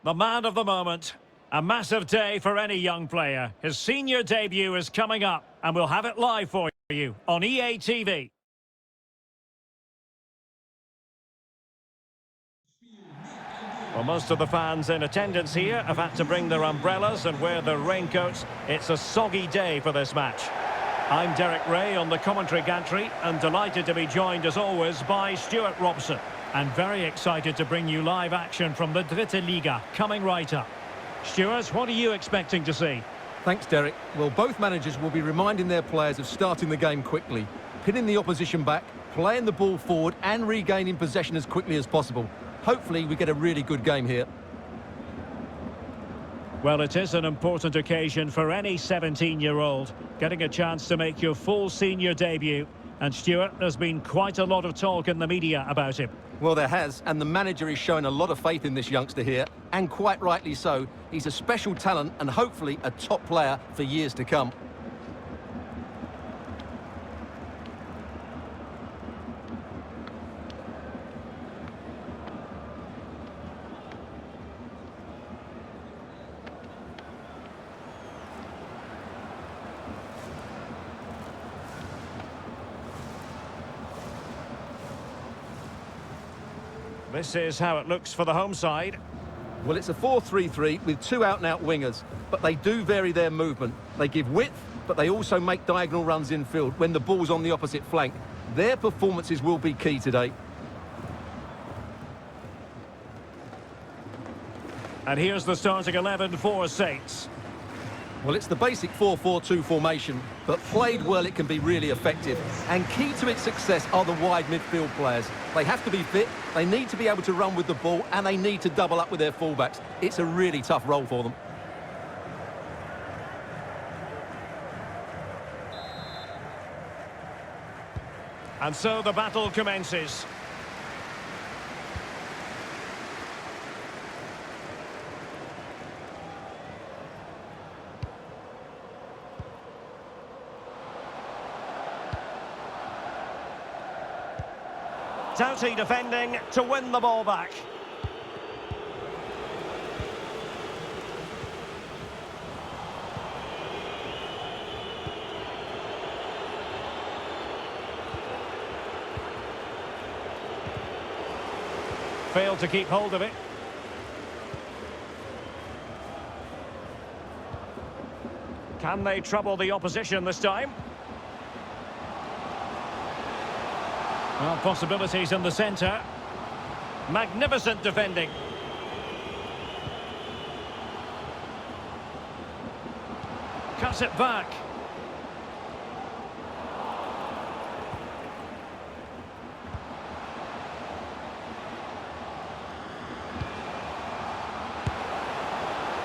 the man of the moment. A massive day for any young player. His senior debut is coming up, and we'll have it live for you on EA TV. Well, most of the fans in attendance here have had to bring their umbrellas and wear their raincoats. It's a soggy day for this match. I'm Derek Ray on the commentary gantry and delighted to be joined as always by Stuart Robson. And very excited to bring you live action from the Dritte Liga coming right up. Stuart, what are you expecting to see? Thanks, Derek. Well, both managers will be reminding their players of starting the game quickly, pinning the opposition back, playing the ball forward and regaining possession as quickly as possible. Hopefully we get a really good game here. Well, it is an important occasion for any 17-year-old, getting a chance to make your full senior debut. And Stuart, there's been quite a lot of talk in the media about him. Well, there has, and the manager is showing a lot of faith in this youngster here, and quite rightly so. He's a special talent and hopefully a top player for years to come. This is how it looks for the home side. Well, it's a 4-3-3 with two out-and-out wingers, but they do vary their movement. They give width, but they also make diagonal runs infield when the ball's on the opposite flank. Their performances will be key today. And here's the starting 11 for Saints. Well, it's the basic 4-4-2 formation, but played well it can be really effective. And key to its success are the wide midfield players. They have to be fit, they need to be able to run with the ball, and they need to double up with their fullbacks. It's a really tough role for them. And so the battle commences. Doughty defending to win the ball back. Failed to keep hold of it. Can they trouble the opposition this time? Well, possibilities in the centre. Magnificent defending. Cuts it back.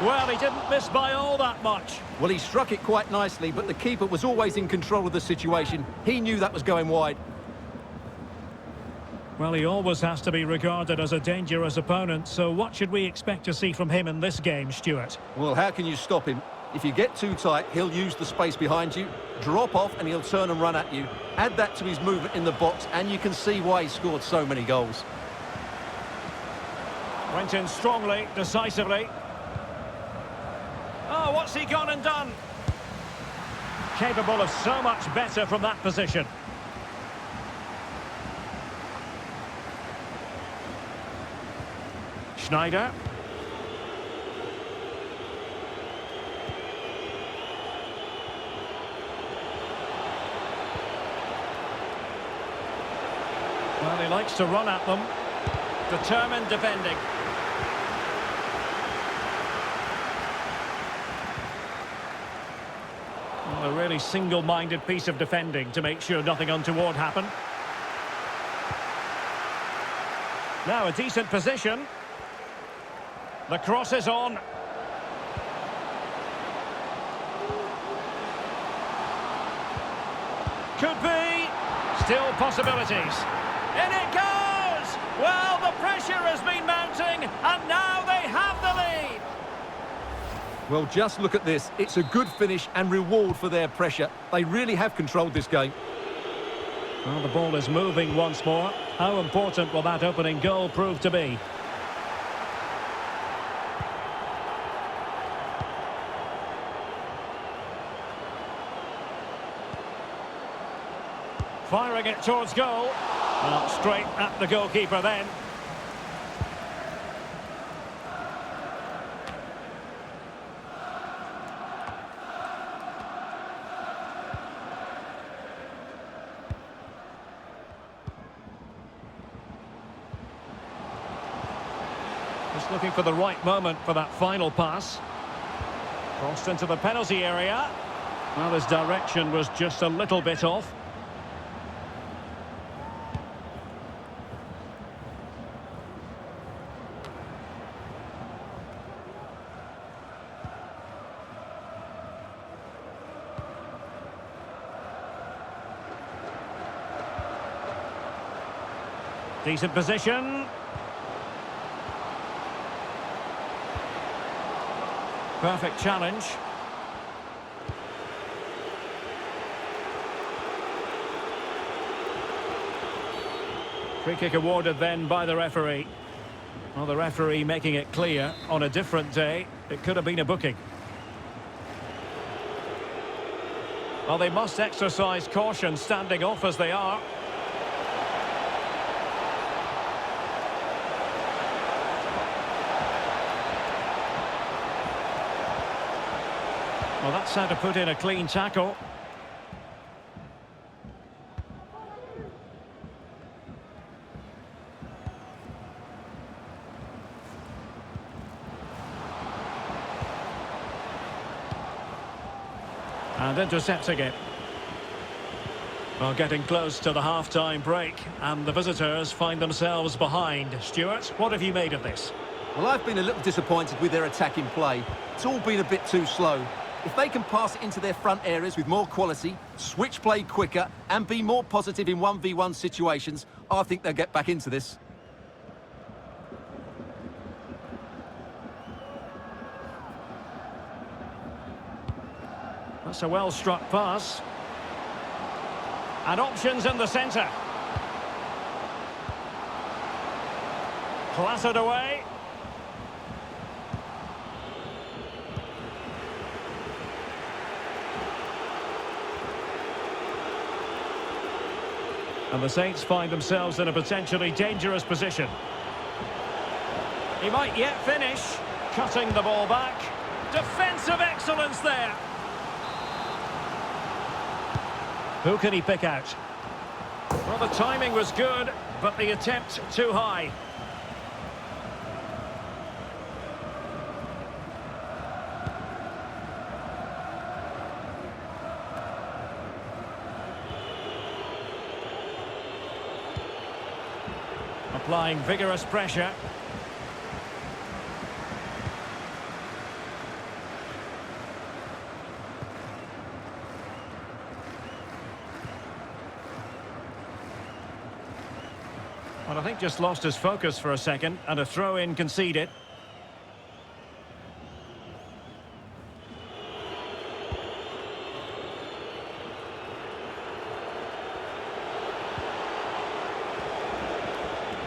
Well, he didn't miss by all that much. Well, he struck it quite nicely, but the keeper was always in control of the situation. He knew that was going wide. Well, he always has to be regarded as a dangerous opponent, so what should we expect to see from him in this game, Stuart? Well, how can you stop him? If you get too tight, he'll use the space behind you, drop off, and he'll turn and run at you. Add that to his movement in the box, and you can see why he scored so many goals. Went in strongly, decisively. Oh, what's he gone and done? Capable of so much better from that position. Schneider. Well, he likes to run at them. Determined defending. Well, a really single-minded piece of defending to make sure nothing untoward happened. Now a decent position. The cross is on. Could be. Still possibilities. In it goes! Well, the pressure has been mounting, and now they have the lead. Well, just look at this. It's a good finish and reward for their pressure. They really have controlled this game. Well, the ball is moving once more. How important will that opening goal prove to be? firing it towards goal. Well, straight at the goalkeeper then. Just looking for the right moment for that final pass. Crossed into the penalty area. Well, his direction was just a little bit off. Decent position. Perfect challenge. Free kick awarded then by the referee. Well, the referee making it clear on a different day it could have been a booking. Well, they must exercise caution standing off as they are. Well, that's how to put in a clean tackle. And intercepting it. Well, getting close to the half-time break, and the visitors find themselves behind. Stuart, what have you made of this? Well, I've been a little disappointed with their attacking play. It's all been a bit too slow. If they can pass it into their front areas with more quality, switch play quicker, and be more positive in 1v1 situations, I think they'll get back into this. That's a well-struck pass. And options in the centre. Clattered away. And the Saints find themselves in a potentially dangerous position. He might yet finish. Cutting the ball back. Defensive excellence there. Who can he pick out? Well, the timing was good, but the attempt too high. Applying vigorous pressure. Well, I think just lost his focus for a second, and a throw-in conceded.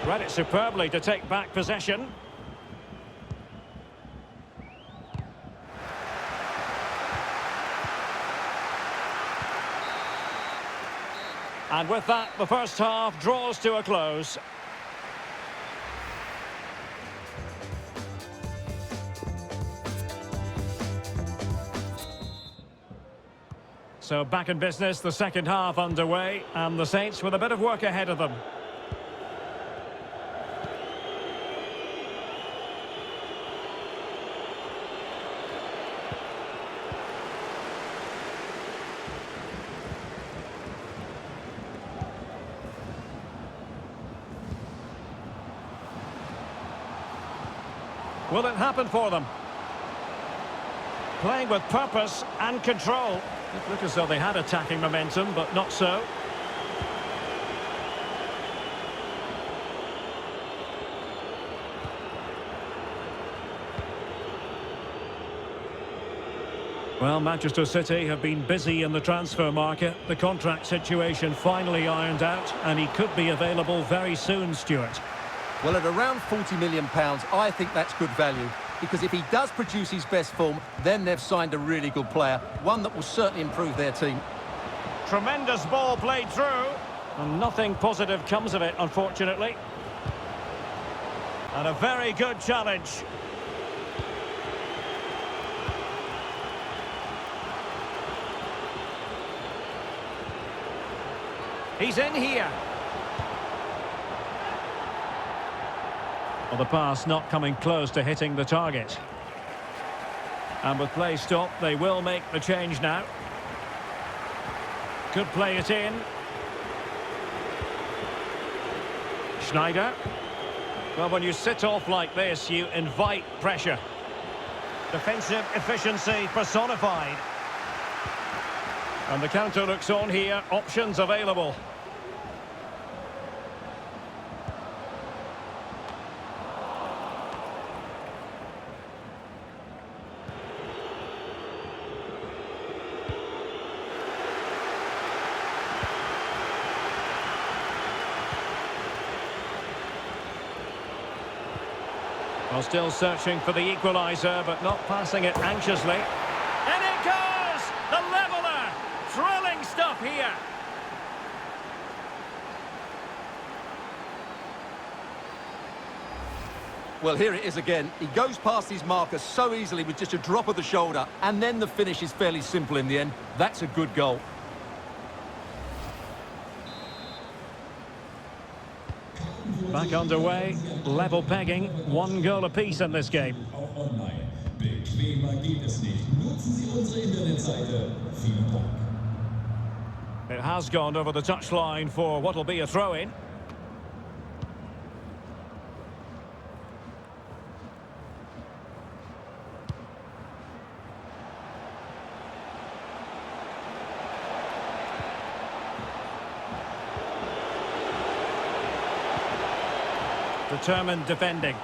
Read it superbly to take back possession. And with that, the first half draws to a close. So back in business, the second half underway, and the Saints with a bit of work ahead of them. Will it happen for them? Playing with purpose and control. It looked as though they had attacking momentum, but not so. Well, Manchester City have been busy in the transfer market. The contract situation finally ironed out, and he could be available very soon, Stuart. Well, at around £40 million, I think that's good value. Because if he does produce his best form, then they've signed a really good player. One that will certainly improve their team. Tremendous ball played through. And nothing positive comes of it, unfortunately. And a very good challenge. He's in here. Well, the pass not coming close to hitting the target. And with play stopped, they will make the change now. Could play it in. Schneider. Well, when you sit off like this, you invite pressure. Defensive efficiency personified. And the counter looks on here. Options available. Well, still searching for the equaliser, but not passing it anxiously. And it goes! The leveller! Thrilling stuff here. Well, here it is again. He goes past his marker so easily with just a drop of the shoulder, and then the finish is fairly simple in the end. That's a good goal. Back underway, level pegging, 1 goal apiece in this game. Auch online. Bequemer geht es nicht. Nutzen Sie unsere Internetseite. Vielen Dank. It has gone over the touchline for what will be a throw-in. Determined defending.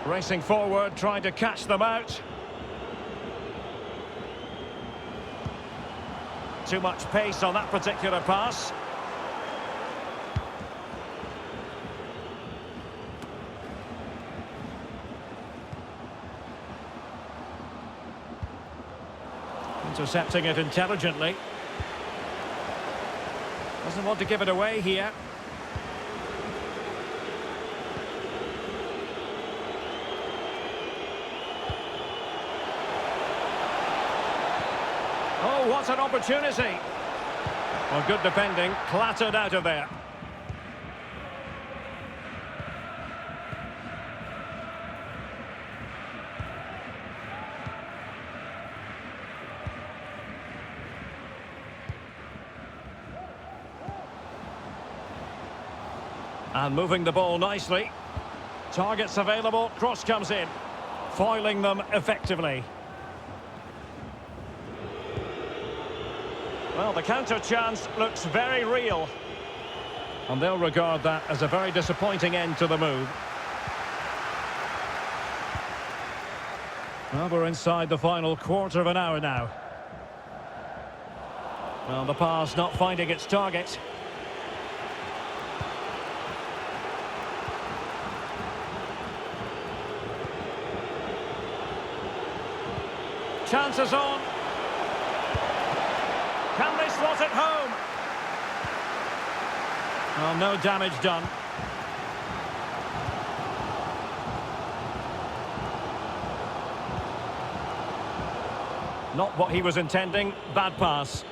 Racing forward, trying to catch them out. Too much pace on that particular pass. Intercepting it intelligently. Doesn't want to give it away here. Oh, what an opportunity. Well, good defending, clattered out of there. And moving the ball nicely. Targets available, cross comes in. Foiling them effectively. Well, the counter chance looks very real. And they'll regard that as a very disappointing end to the move. Well, we're inside the final quarter of an hour now. Well, the pass not finding its target. Chances on. Can they slot it home? Well, no damage done. Not what he was intending. Bad pass.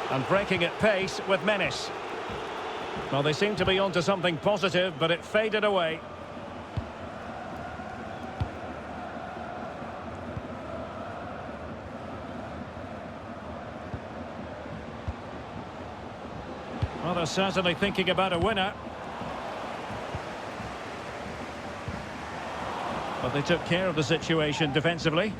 And breaking at pace with menace. Well, they seem to be onto something positive, but it faded away. Well, they're certainly thinking about a winner. But they took care of the situation defensively.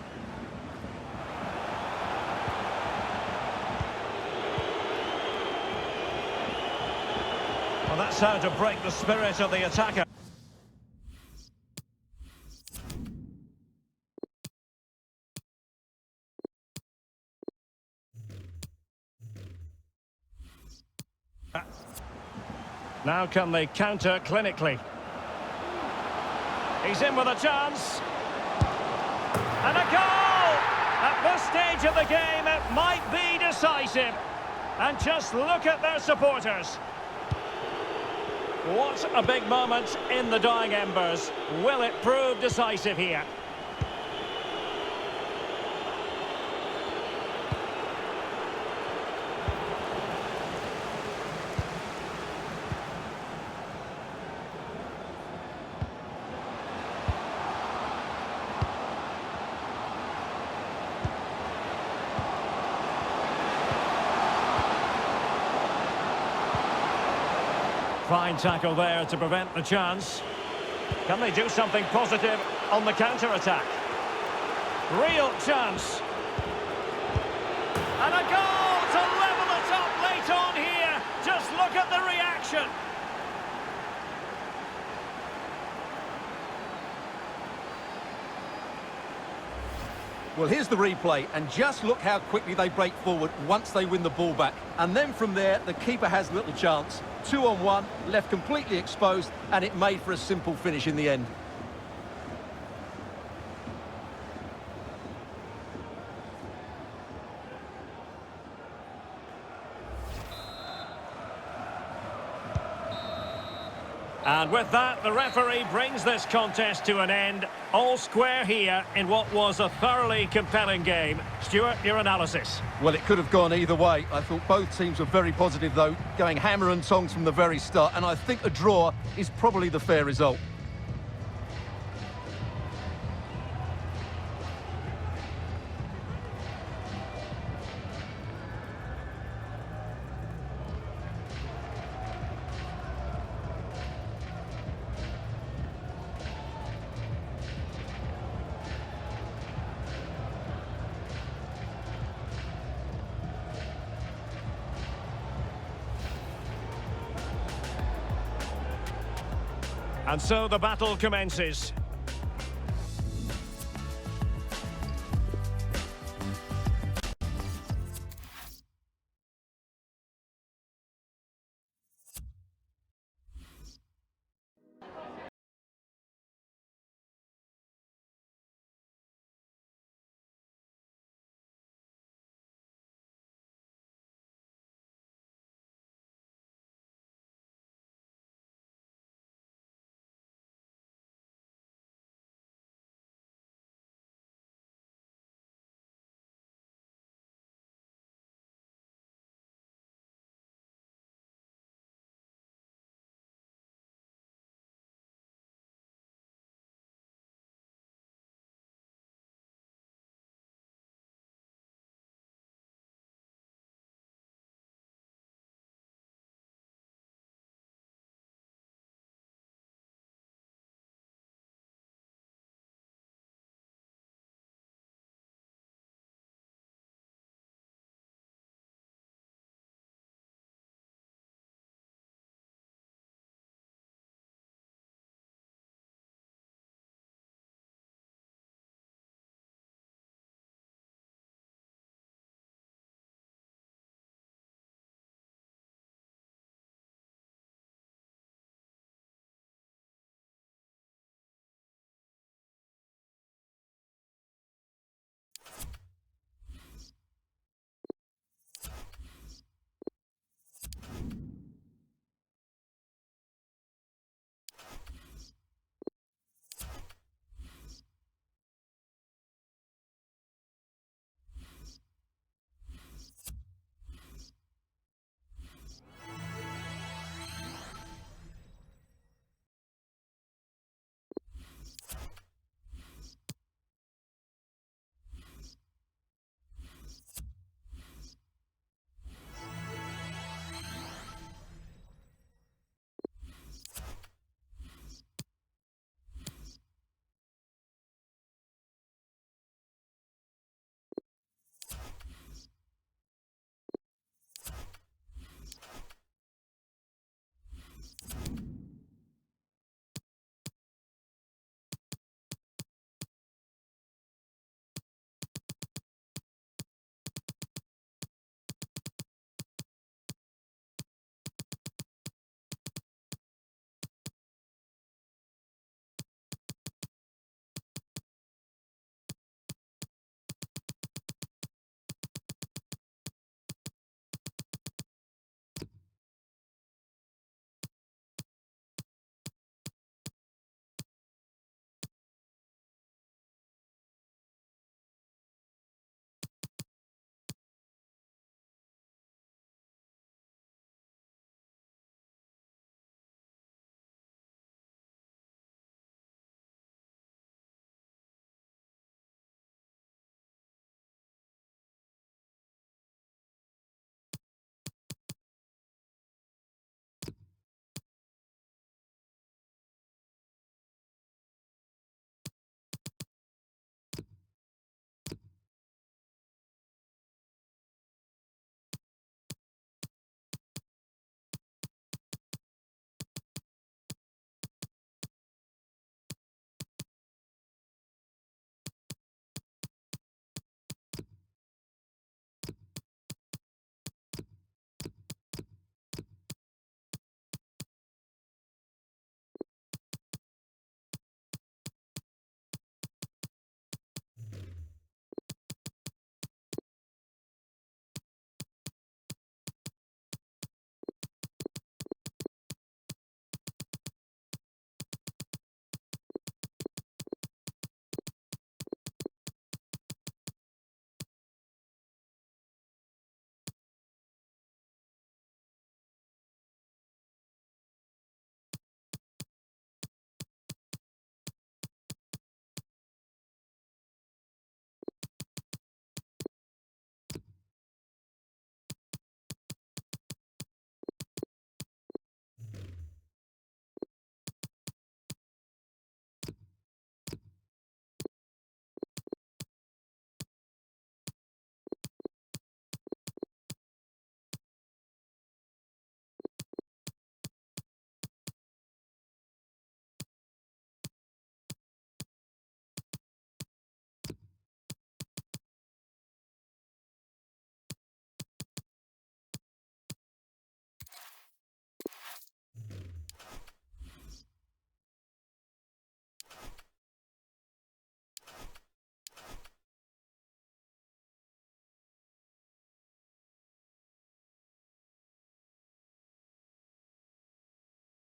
Well, that's how to break the spirit of the attacker. Now can they counter clinically? He's in with a chance. And a goal! At this stage of the game, it might be decisive. And just look at their supporters. What a big moment in the dying embers. Will it prove decisive here? Fine tackle there to prevent the chance. Can they do something positive on the counter-attack? Real chance. And a goal to level it up late on here. Just look at the reaction. Well, here's the replay, and just look how quickly they break forward once they win the ball back. And then from there, the keeper has little chance. 2-on-1, left completely exposed, and it made for a simple finish in the end. And with that, the referee brings this contest to an end. All square here in what was a thoroughly compelling game. Stuart, your analysis? Well, it could have gone either way. I thought both teams were very positive, though, going hammer and tongs from the very start, and I think a draw is probably the fair result. And so the battle commences.